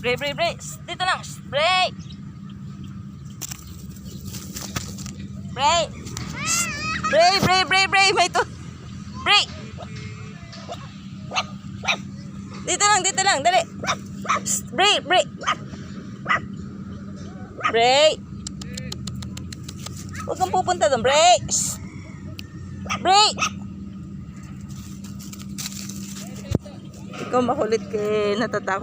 Break, break, break. Dito lang. Break. Break. Break, break, break, break. May to. Break. Dito lang. Dali. Break, break. Break. Huwag kang pupunta doon. Break. Break. Ikaw makulit kay natatakot.